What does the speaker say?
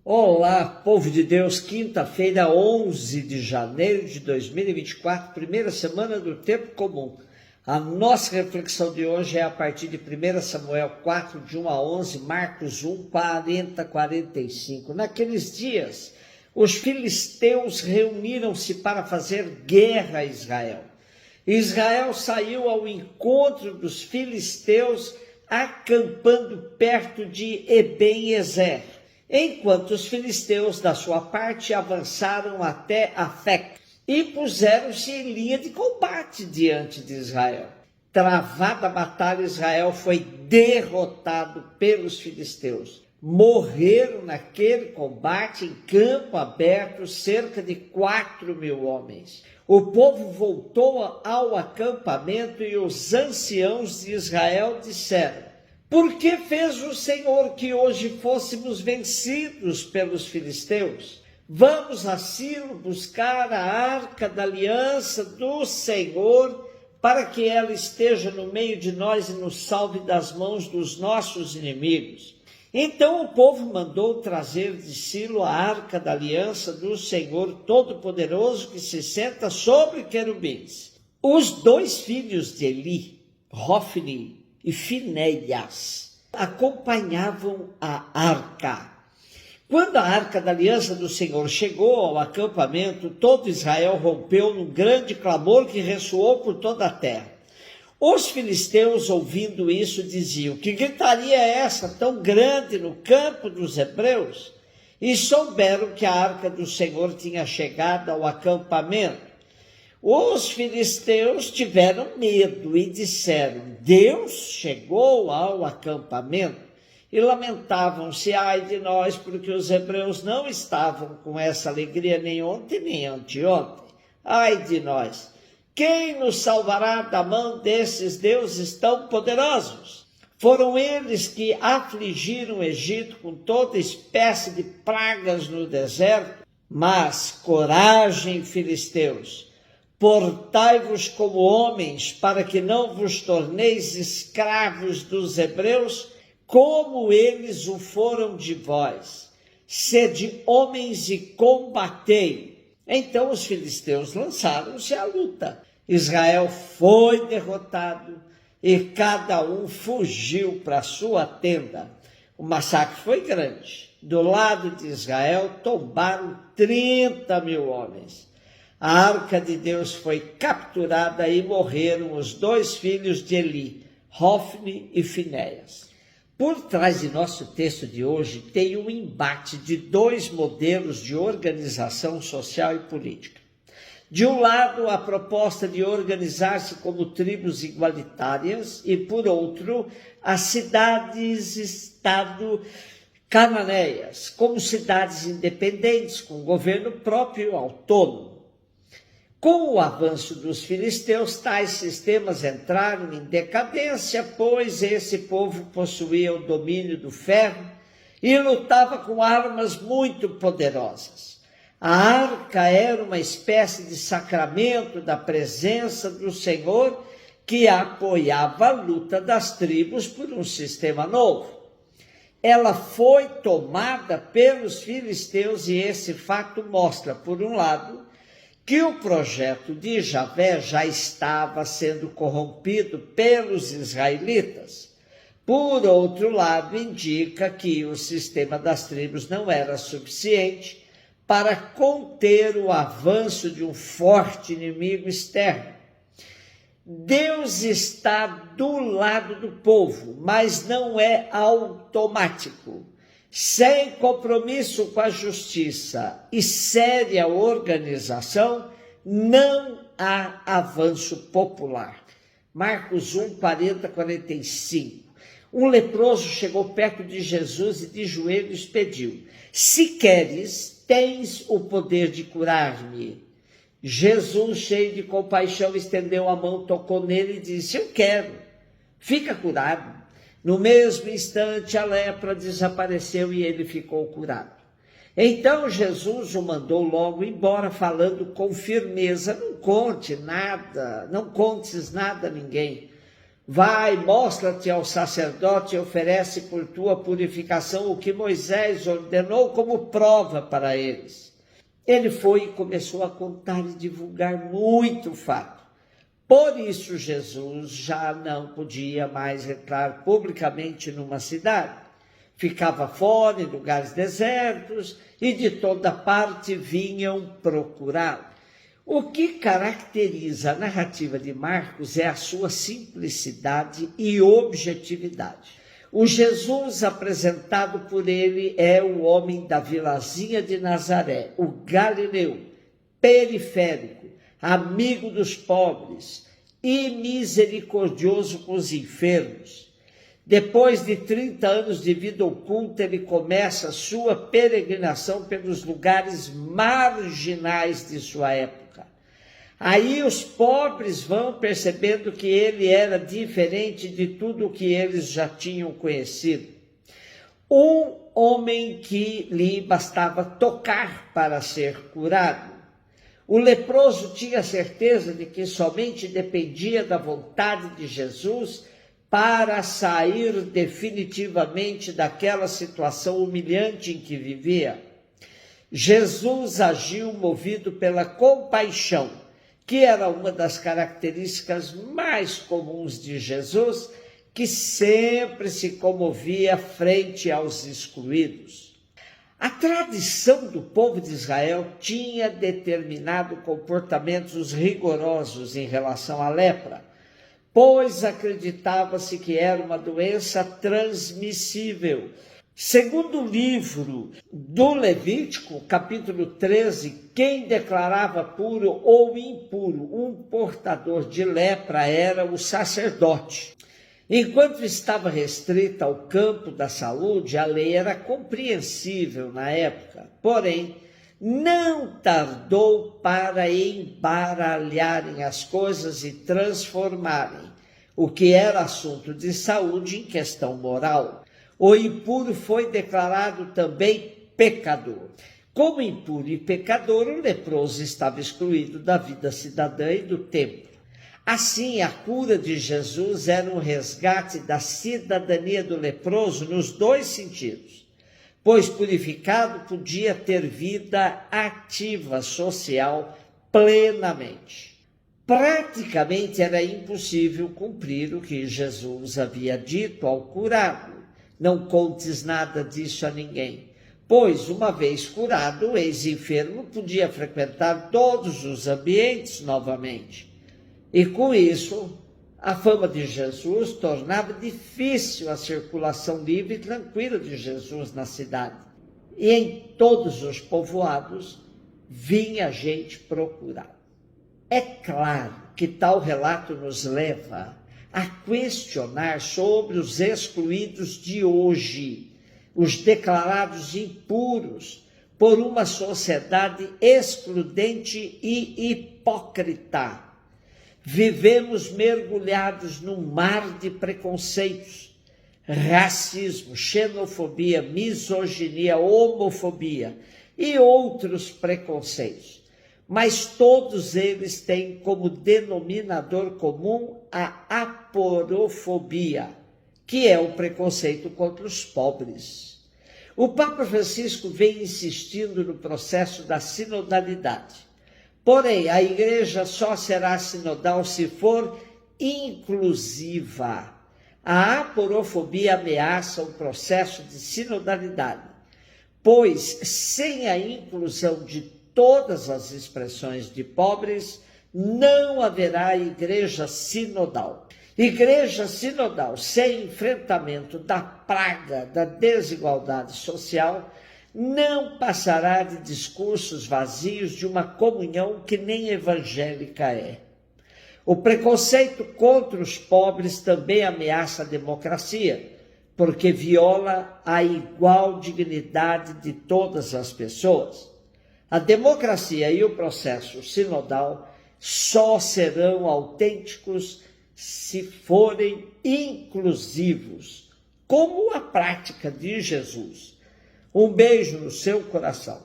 Olá, povo de Deus, quinta-feira, 11 de janeiro de 2024, primeira semana do tempo comum. A nossa reflexão de hoje é a partir de 1 Samuel 4, de 1 a 11, Marcos 1, 40, 45. Naqueles dias, os filisteus reuniram-se para fazer guerra a Israel. Israel saiu ao encontro dos filisteus, acampando perto de Eben-ezer, enquanto os filisteus, da sua parte, avançaram até Afec e puseram-se em linha de combate diante de Israel. Travada a batalha, Israel foi derrotado pelos filisteus. Morreram naquele combate em campo aberto cerca de 4.000 homens. O povo voltou ao acampamento e os anciãos de Israel disseram: por que fez o Senhor que hoje fôssemos vencidos pelos filisteus? Vamos a Silo buscar a arca da aliança do Senhor, para que ela esteja no meio de nós e nos salve das mãos dos nossos inimigos. Então o povo mandou trazer de Silo a arca da aliança do Senhor Todo-Poderoso, que se senta sobre querubins. Os dois filhos de Eli, Hofni e Finéias, acompanhavam a arca. Quando a arca da aliança do Senhor chegou ao acampamento, todo Israel rompeu num grande clamor que ressoou por toda a terra. Os filisteus, ouvindo isso, diziam: que gritaria é essa tão grande no campo dos hebreus? E souberam que a arca do Senhor tinha chegado ao acampamento. Os filisteus tiveram medo e disseram: Deus chegou ao acampamento. E lamentavam-se: ai de nós, porque os hebreus não estavam com essa alegria nem ontem nem anteontem. Ai de nós, quem nos salvará da mão desses deuses tão poderosos? Foram eles que afligiram o Egito com toda espécie de pragas no deserto. Mas coragem, filisteus! Portai-vos como homens, para que não vos torneis escravos dos hebreus, como eles o foram de vós. Sede homens e combatei. Então os filisteus lançaram-se à luta. Israel foi derrotado e cada um fugiu para sua tenda. O massacre foi grande. Do lado de Israel tombaram 30.000 homens. A arca de Deus foi capturada e morreram os dois filhos de Eli, Hofni e Finéias. Por trás de nosso texto de hoje tem um embate de dois modelos de organização social e política. De um lado, a proposta de organizar-se como tribos igualitárias e, por outro, as cidades-estado cananeias, como cidades independentes, com governo próprio autônomo. Com o avanço dos filisteus, tais sistemas entraram em decadência, pois esse povo possuía o domínio do ferro e lutava com armas muito poderosas. A arca era uma espécie de sacramento da presença do Senhor que apoiava a luta das tribos por um sistema novo. Ela foi tomada pelos filisteus e esse fato mostra, por um lado, que o projeto de Javé já estava sendo corrompido pelos israelitas. Por outro lado, indica que o sistema das tribos não era suficiente para conter o avanço de um forte inimigo externo. Deus está do lado do povo, mas não é automático. Sem compromisso com a justiça e séria organização, não há avanço popular. Marcos 1, 40, 45. Um leproso chegou perto de Jesus e de joelhos pediu: se queres, tens o poder de curar-me. Jesus, cheio de compaixão, estendeu a mão, tocou nele e disse: eu quero, fica curado. No mesmo instante, a lepra desapareceu e ele ficou curado. Então Jesus o mandou logo embora, falando com firmeza: não contes nada a ninguém. Vai, mostra-te ao sacerdote e oferece por tua purificação o que Moisés ordenou como prova para eles. Ele foi e começou a contar e divulgar muito fato. Por isso Jesus já não podia mais entrar publicamente numa cidade. Ficava fora, em lugares desertos, e de toda parte vinham procurá-lo. O que caracteriza a narrativa de Marcos é a sua simplicidade e objetividade. O Jesus apresentado por ele é o homem da vilazinha de Nazaré, o galileu, periférico, amigo dos pobres e misericordioso com os enfermos. Depois de 30 anos de vida oculta, ele começa sua peregrinação pelos lugares marginais de sua época. Aí os pobres vão percebendo que ele era diferente de tudo o que eles já tinham conhecido. Um homem que lhe bastava tocar para ser curado. O leproso tinha certeza de que somente dependia da vontade de Jesus para sair definitivamente daquela situação humilhante em que vivia. Jesus agiu movido pela compaixão, que era uma das características mais comuns de Jesus, que sempre se comovia frente aos excluídos. A tradição do povo de Israel tinha determinado comportamentos rigorosos em relação à lepra, pois acreditava-se que era uma doença transmissível. Segundo o livro do Levítico, capítulo 13, quem declarava puro ou impuro um portador de lepra era o sacerdote. Enquanto estava restrita ao campo da saúde, a lei era compreensível na época, porém, não tardou para embaralharem as coisas e transformarem o que era assunto de saúde em questão moral. O impuro foi declarado também pecador. Como impuro e pecador, o leproso estava excluído da vida cidadã e do templo. Assim, a cura de Jesus era um resgate da cidadania do leproso nos dois sentidos, pois purificado podia ter vida ativa social plenamente. Praticamente era impossível cumprir o que Jesus havia dito ao curá-lo. Não contes nada disso a ninguém, pois, uma vez curado, o ex-enfermo podia frequentar todos os ambientes novamente. E com isso, a fama de Jesus tornava difícil a circulação livre e tranquila de Jesus na cidade. E em todos os povoados vinha gente procurar. É claro que tal relato nos leva a questionar sobre os excluídos de hoje, os declarados impuros por uma sociedade excludente e hipócrita. Vivemos mergulhados num mar de preconceitos, racismo, xenofobia, misoginia, homofobia e outros preconceitos. Mas todos eles têm como denominador comum a aporofobia, que é o preconceito contra os pobres. O Papa Francisco vem insistindo no processo da sinodalidade. Porém, a igreja só será sinodal se for inclusiva. A aporofobia ameaça o processo de sinodalidade, pois sem a inclusão de todas as expressões de pobres, não haverá igreja sinodal. Igreja sinodal sem enfrentamento da praga da desigualdade social não passará de discursos vazios de uma comunhão que nem evangélica é. O preconceito contra os pobres também ameaça a democracia, porque viola a igual dignidade de todas as pessoas. A democracia e o processo sinodal só serão autênticos se forem inclusivos, como a prática de Jesus. Um beijo no seu coração.